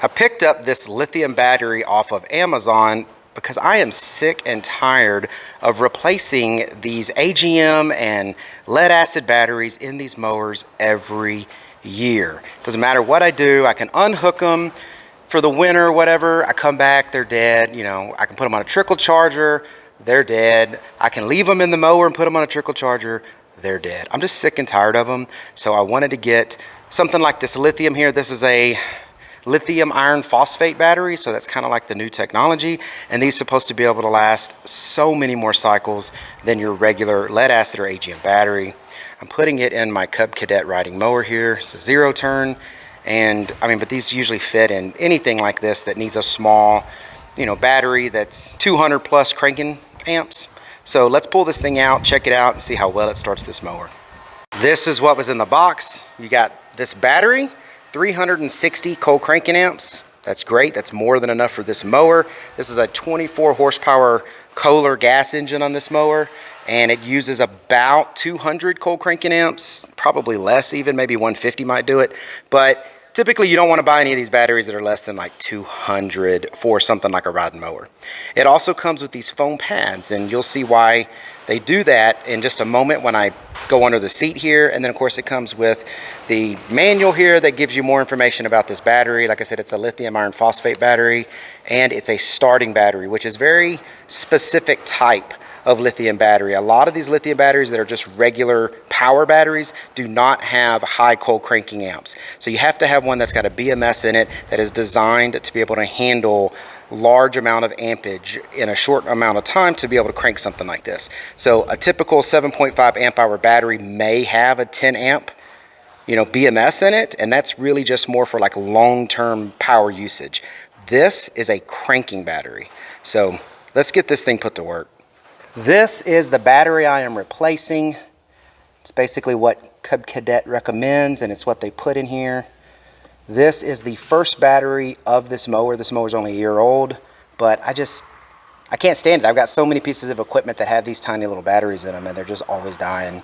I picked up this lithium battery off of Amazon because I am sick and tired of replacing these AGM and lead acid batteries in these mowers every year. Doesn't matter what I do, I can unhook them for the winter, whatever. I come back, they're dead. You know, I can put them on a trickle charger, they're dead. I can leave them in the mower and put them on a trickle charger, they're dead. I'm just sick and tired of them. So I wanted to get something like this lithium here. This is a lithium iron phosphate battery, so that's kind of like the new technology, and these are supposed to be able to last so many more cycles than your regular lead acid or AGM battery. I'm putting it in my Cub Cadet riding mower here. It's a 0 turn, and I mean, but these usually fit in anything like this that needs a small, you know, battery that's 200 plus cranking amps. So let's pull this thing out, check it out, and see how well it starts this mower. This is what was in the box. You got this battery, 360 cold cranking amps. That's great. That's more than enough for this mower. This is a 24 horsepower Kohler gas engine on this mower, and it uses about 200 cold cranking amps, probably less even, maybe 150 might do it. But typically you don't want to buy any of these batteries that are less than like 200 for something like a riding mower. It also comes with these foam pads, and you'll see why they do that in just a moment when I go under the seat here. And then of course it comes with the manual here that gives you more information about this battery. Like I said, it's a lithium iron phosphate battery, and it's a starting battery, which is very specific type of lithium battery. A lot of these lithium batteries that are just regular power batteries do not have high cold cranking amps. So you have to have one that's got a BMS in it that is designed to be able to handle large amount of ampage in a short amount of time to be able to crank something like this. So a typical 7.5 amp hour battery may have a 10 amp, you know, BMS in it, and that's really just more for like long-term power usage. This is a cranking battery. So let's get this thing put to work. This is the battery I am replacing. It's basically what Cub Cadet recommends, and it's what they put in here. This is the first battery of this mower. This mower is only a year old, but I can't stand it. I've got so many pieces of equipment that have these tiny little batteries in them, and they're just always dying.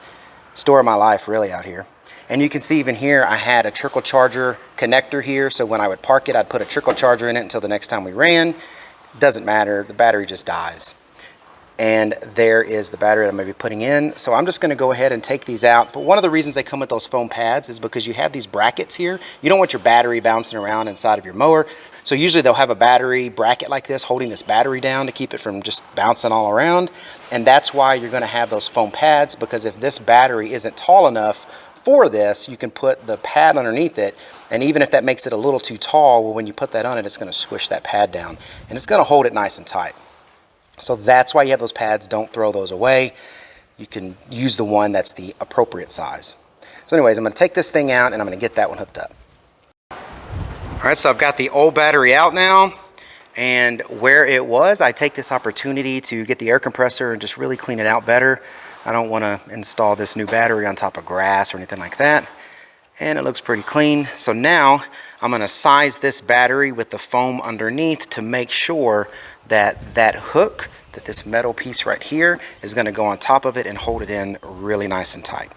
Story of my life really out here. And you can see even here, I had a trickle charger connector here, so when I would park it, I'd put a trickle charger in it until the next time we ran. Doesn't matter, the battery just dies. And there is the battery that I'm going to be putting in. So I'm just going to go ahead and take these out. But one of the reasons they come with those foam pads is because you have these brackets here. You don't want your battery bouncing around inside of your mower. So usually they'll have a battery bracket like this holding this battery down to keep it from just bouncing all around. And that's why you're going to have those foam pads, because if this battery isn't tall enough for this, you can put the pad underneath it. And even if that makes it a little too tall, well, when you put that on it, it's going to squish that pad down. And it's going to hold it nice and tight. So that's why you have those pads. Don't throw those away. You can use the one that's the appropriate size. So anyways, I'm going to take this thing out and I'm going to get that one hooked up. All right, so I've got the old battery out now, and where it was, I take this opportunity to get the air compressor and just really clean it out better. I don't want to install this new battery on top of grass or anything like that. And it looks pretty clean. So now I'm going to size this battery with the foam underneath to make sure that that hook, that this metal piece right here, is going to go on top of it and hold it in really nice and tight.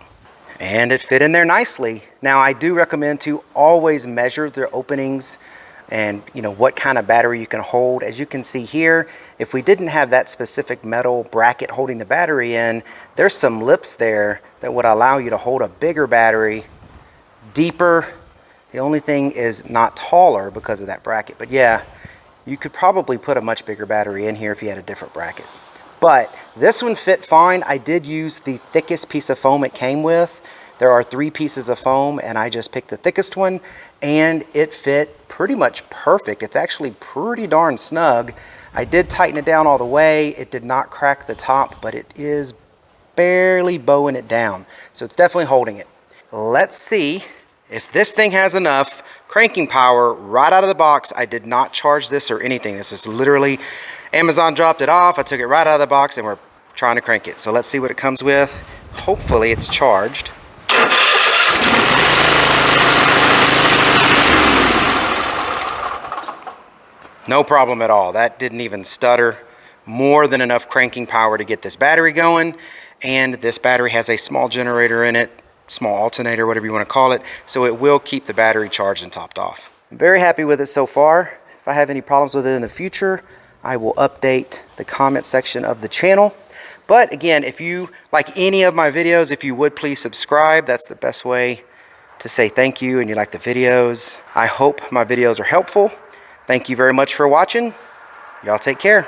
And it fit in there nicely. Now I do recommend to always measure the openings and you know what kind of battery you can hold. As you can see here, if we didn't have that specific metal bracket holding the battery in, there's some lips there that would allow you to hold a bigger battery, deeper. The only thing is not taller because of that bracket. But yeah, you could probably put a much bigger battery in here if you had a different bracket. But this one fit fine. I did use the thickest piece of foam it came with. There are 3 pieces of foam, and I just picked the thickest one, and it fit pretty much perfect. It's actually pretty darn snug. I did tighten it down all the way. It did not crack the top, but it is barely bowing it down. So it's definitely holding it. Let's see if this thing has enough cranking power right out of the box. I did not charge this or anything. This is literally, Amazon dropped it off. I took it right out of the box and we're trying to crank it. So let's see what it comes with. Hopefully it's charged. No problem at all. That didn't even stutter. More than enough cranking power to get this battery going. And this battery has a small generator in it, small alternator, whatever you want to call it, so it will keep the battery charged and topped off. I'm very happy with it so far. If I have any problems with it in the future, I will update the comment section of the channel. But again, if you like any of my videos, if you would please subscribe. That's the best way to say thank you and you like the videos. I hope my videos are helpful. Thank you very much for watching. Y'all take care.